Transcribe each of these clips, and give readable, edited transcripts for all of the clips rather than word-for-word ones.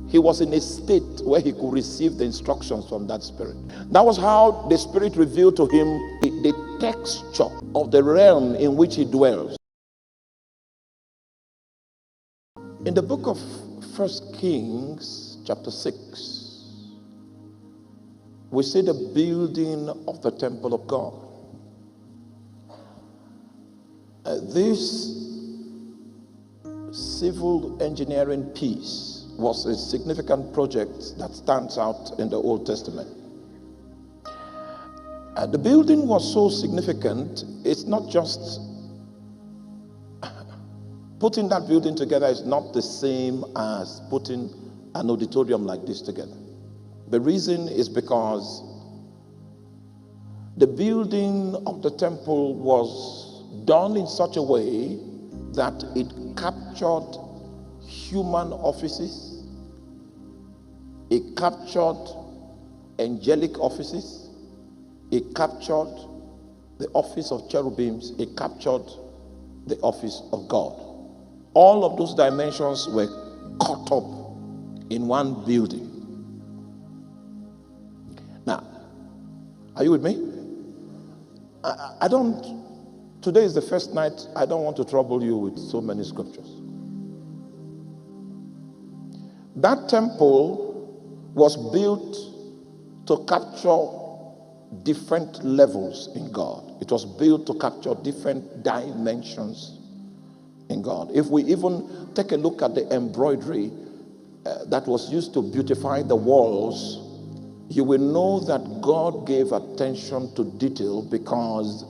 he was in a state where he could receive the instructions from that spirit. That was how the spirit revealed to him the texture of the realm in which he dwells. In the book of 1 Kings chapter 6, we see the building of the temple of God. This civil engineering piece was a significant project that stands out in the Old Testament. The building was so significant, it's not just putting that building together is not the same as putting an auditorium like this together. The reason is because the building of the temple was done in such a way that it captured human offices, it captured angelic offices, it captured the office of cherubims, it captured the office of God. All of those dimensions were caught up in one building. Now, are you with me? Today is the first night. I don't want to trouble you with so many scriptures. That temple was built to capture different levels in God. It was built to capture different dimensions in God. If we even take a look at the embroidery that was used to beautify the walls, you will know that God gave attention to detail because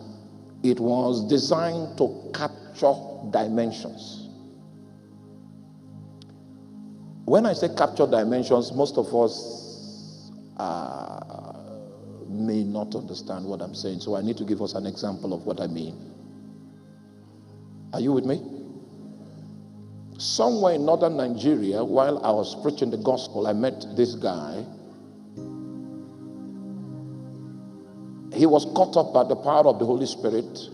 it was designed to capture dimensions. When I say capture dimensions, most of us may not understand what I'm saying, so I need to give us an example of what I mean. Are you with me? Somewhere in northern Nigeria, while I was preaching the gospel, I met this guy. He was caught up by the power of the Holy Spirit,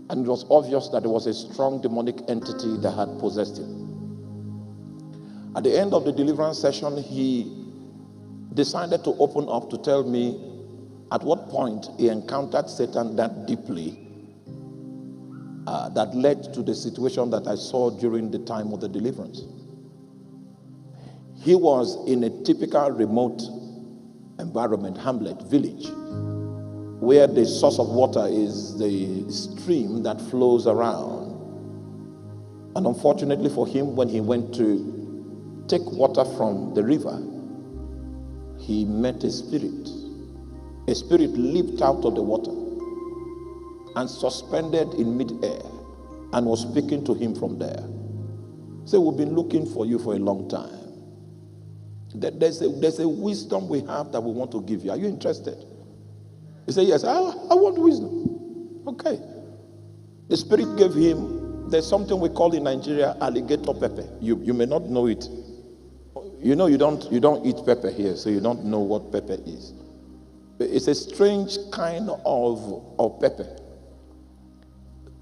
and it was obvious that there was a strong demonic entity that had possessed him. At the end of the deliverance session, he decided to open up to tell me at what point he encountered Satan that deeply that led to the situation that I saw during the time of the deliverance. He was in a typical remote environment, hamlet, village, where the source of water is the stream that flows around. And unfortunately for him, when he went to take water from the river, he met a spirit. A spirit leaped out of the water and suspended in midair and was speaking to him from there. So we've been looking for you for a long time. There's a wisdom we have that we want to give you. Are you interested? He said, yes, I want wisdom. Okay. The spirit gave him, there's something we call in Nigeria alligator pepper. You may not know it. You know you don't eat pepper here, so you don't know what pepper is. It's a strange kind of pepper.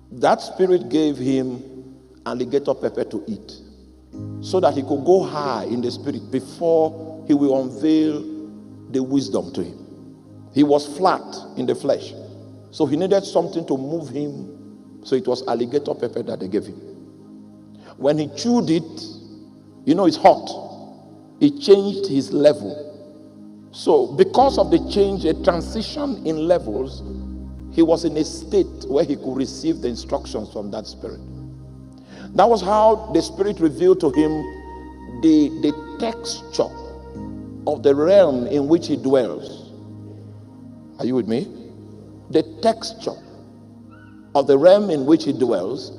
That spirit gave him alligator pepper to eat so that he could go high in the spirit before he will unveil the wisdom to him. He was flat in the flesh, so he needed something to move him, so it was alligator pepper that they gave him. When he chewed it, you know it's hot. It changed his level. So because of the change, a transition in levels, he was in a state where he could receive the instructions from that spirit. That was how the spirit revealed to him the texture of the realm in which he dwells. Are you with me? The texture of the realm in which he dwells.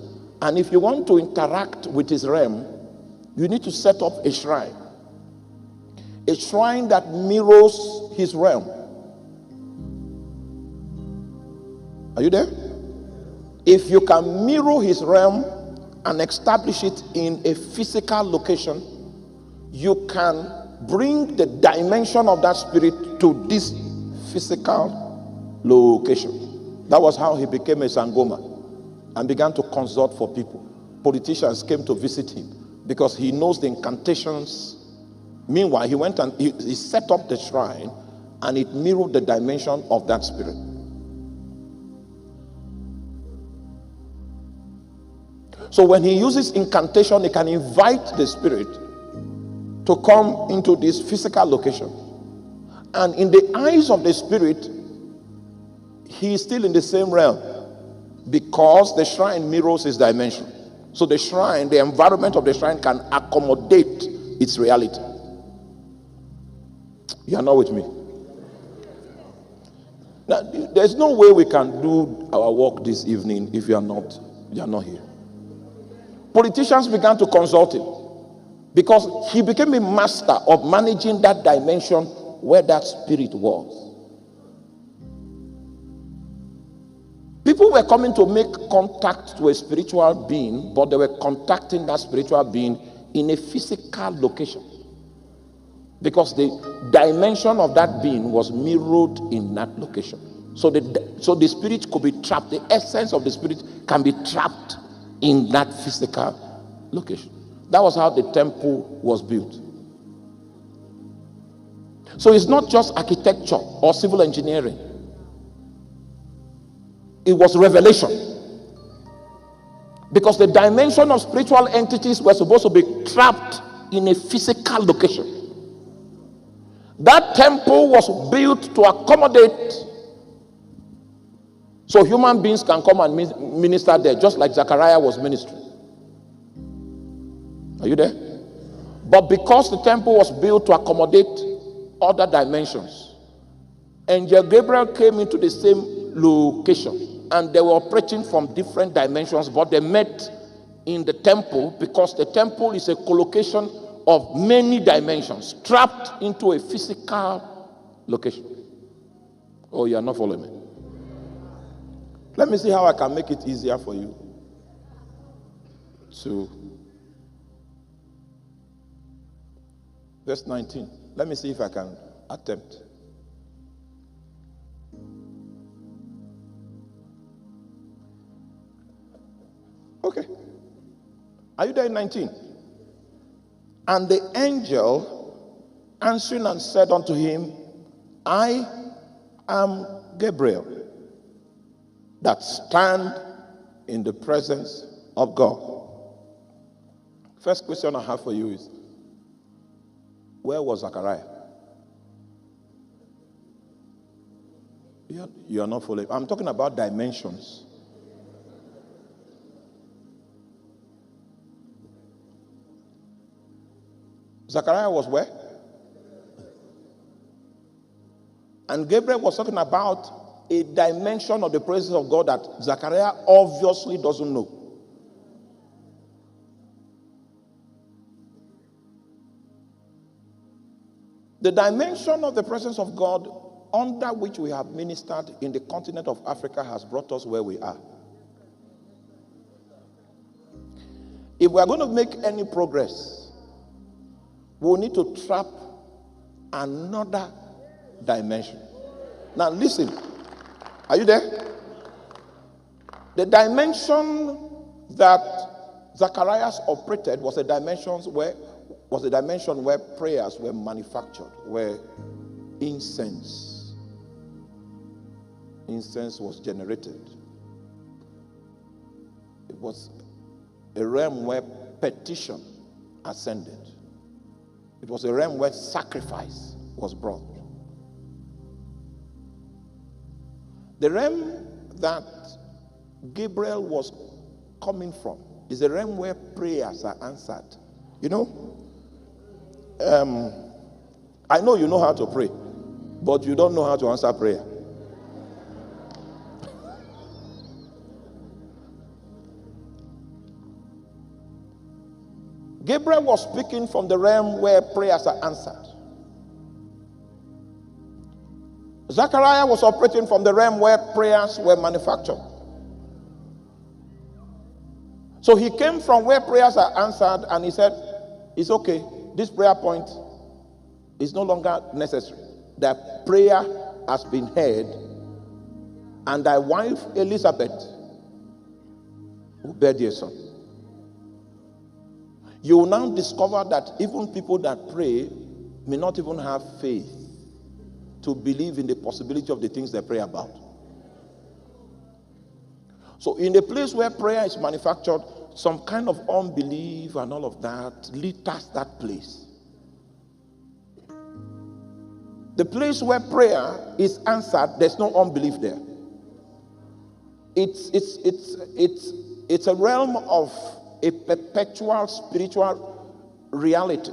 And if you want to interact with his realm, you need to set up a shrine. A shrine that mirrors his realm. Are you there? If you can mirror his realm and establish it in a physical location, you can bring the dimension of that spirit to this physical location. That was how he became a Sangoma and began to consult for people. Politicians came to visit him because he knows the incantations Meanwhile, he went and he set up the shrine, and it mirrored the dimension of that spirit. So when he uses incantation, he can invite the spirit to come into this physical location. And in the eyes of the spirit, he is still in the same realm, because the shrine mirrors his dimension. So the shrine, the environment of the shrine, can accommodate its reality. You are not with me? Now, there's no way we can do our work this evening if you are not here. Politicians began to consult him, because he became a master of managing that dimension where that spirit was. People were coming to make contact to a spiritual being, but they were contacting that spiritual being in a physical location, because the dimension of that being was mirrored in that location. So the spirit could be trapped. The essence of the spirit can be trapped in that physical location. That was how the temple was built. So it's not just architecture or civil engineering. It was revelation. Because the dimension of spiritual entities were supposed to be trapped in a physical location. That temple was built to accommodate, so human beings can come and minister there, just like Zechariah was ministering. Are you there? But because the temple was built to accommodate other dimensions, Angel Gabriel came into the same location, and they were operating from different dimensions, but they met in the temple, because the temple is a collocation of many dimensions trapped into a physical location. Oh, you are not following me? Let me see how I can make it easier for you to verse 19. Let me see if I can attempt. Okay. Are you there in 19? And the angel answering and said unto him, I am Gabriel, that stand in the presence of God. First question I have for you is, where was Zechariah? You are not following. I'm talking about dimensions. Zechariah was where? And Gabriel was talking about a dimension of the presence of God that Zechariah obviously doesn't know. The dimension of the presence of God under which we have ministered in the continent of Africa has brought us where we are. If we are going to make any progress, we will need to trap another dimension. Now listen, are you there? The dimension that Zacharias operated was a dimension where prayers were manufactured, where incense was generated. It was a realm where petition ascended. It was a realm where sacrifice was brought. The realm that Gabriel was coming from is a realm where prayers are answered. You know, I know you know how to pray, but you don't know how to answer prayer. Gabriel was speaking from the realm where prayers are answered. Zechariah was operating from the realm where prayers were manufactured. So he came from where prayers are answered, and he said, it's okay, this prayer point is no longer necessary. The prayer has been heard, and thy wife Elizabeth will bear thee a son. You will now discover that even people that pray may not even have faith to believe in the possibility of the things they pray about. So in a place where prayer is manufactured, some kind of unbelief and all of that litters that place. The place where prayer is answered, there's no unbelief there. It's a realm of a perpetual spiritual reality,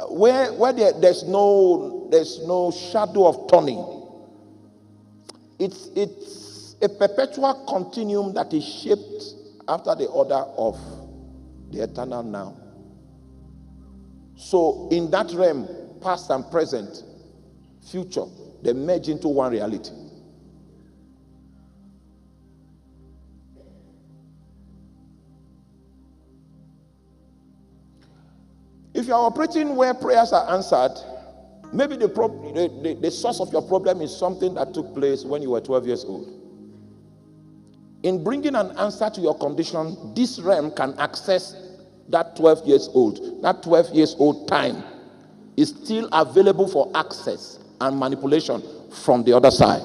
where there's no shadow of turning. It's a perpetual continuum that is shaped after the order of the eternal now. So in that realm, past and present, future, they merge into one reality. If you are operating where prayers are answered, maybe the source of your problem is something that took place when you were 12 years old. In bringing an answer to your condition, this realm can access that 12 years old. That 12 years old time is still available for access and manipulation from the other side.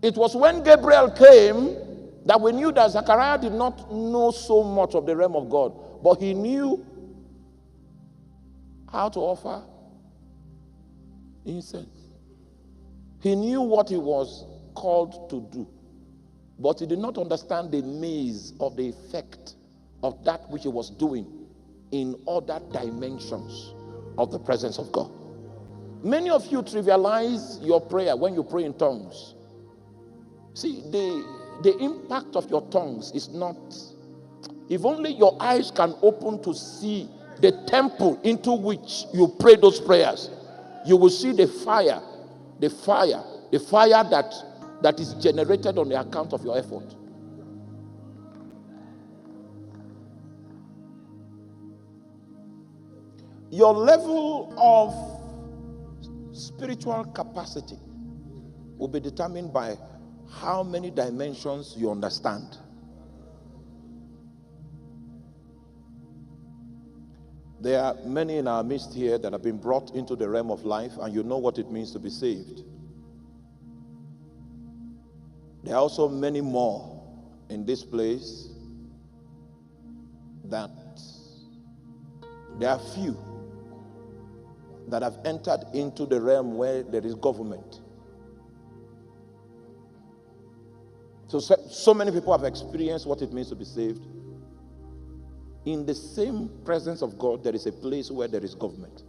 It was when Gabriel came that we knew that Zechariah did not know so much of the realm of God, but he knew how to offer incense. He knew what he was called to do, but he did not understand the maze of the effect of that which he was doing in other dimensions of the presence of God. Many of you trivialize your prayer when you pray in tongues. See, the impact of your tongues is not, if only your eyes can open to see the temple into which you pray those prayers, you will see the fire that is generated on the account of your effort. Your level of spiritual capacity will be determined by how many dimensions you understand. There are many in our midst here that have been brought into the realm of life, and you know what it means to be saved. There are also many more in this place that there are few that have entered into the realm where there is government. So many people have experienced what it means to be saved. In the same presence of God, there is a place where there is government,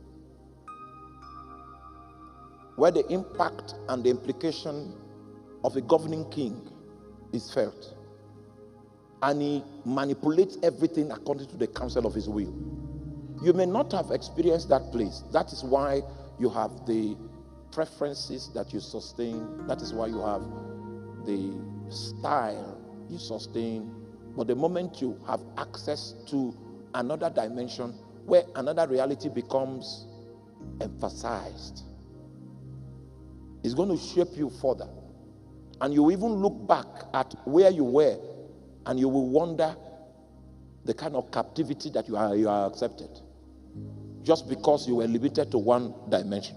where the impact and the implication of a governing king is felt, and he manipulates everything according to the counsel of his will. You may not have experienced that place. That is why you have the preferences that you sustain. That is why you have the style you sustain. But the moment you have access to another dimension where another reality becomes emphasized, it's going to shape you further. And you even look back at where you were, and you will wonder the kind of captivity that you are accepted, just because you were limited to one dimension.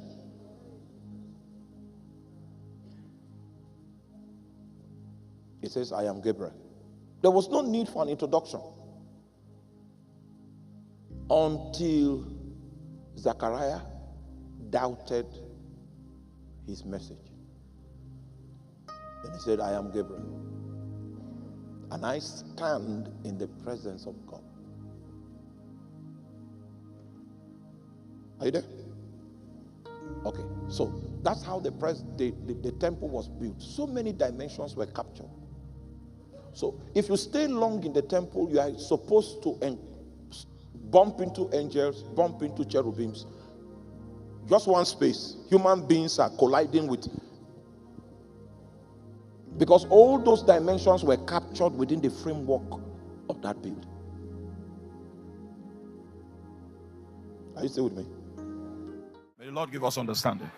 It says, I am Gabriel. There was no need for an introduction until Zechariah doubted his message. Then he said, I am Gabriel, and I stand in the presence of God. Are you there? Okay, so that's how the temple was built. So many dimensions were captured. So if you stay long in the temple, you are supposed to bump into angels, bump into cherubims. Just one space. Human beings are colliding with, because all those dimensions were captured within the framework of that building. Are you still with me? May the Lord give us understanding.